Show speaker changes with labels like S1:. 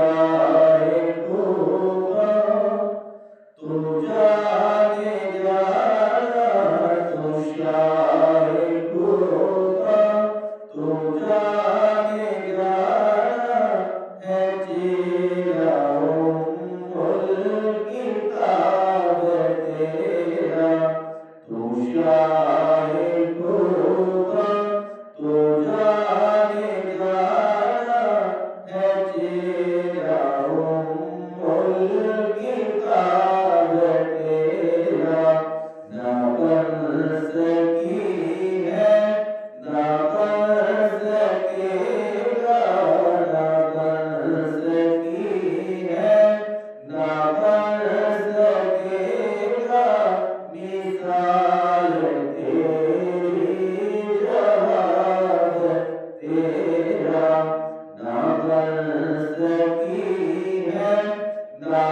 S1: शाहे खुदा तू जाने जाना, तू शाहे खुदा तू जाने जाना है तेरा उम्मुल किताब तेरा। तू शाहे खुदा तू जाने जाना है तेरा उम्मुल किताब तेरा। ना बन सकी है ना बन सकेगा, ना बन सकी है ना बन सकेगा मिसाल तेरी जवाब तेरा। ना बन सकी है ना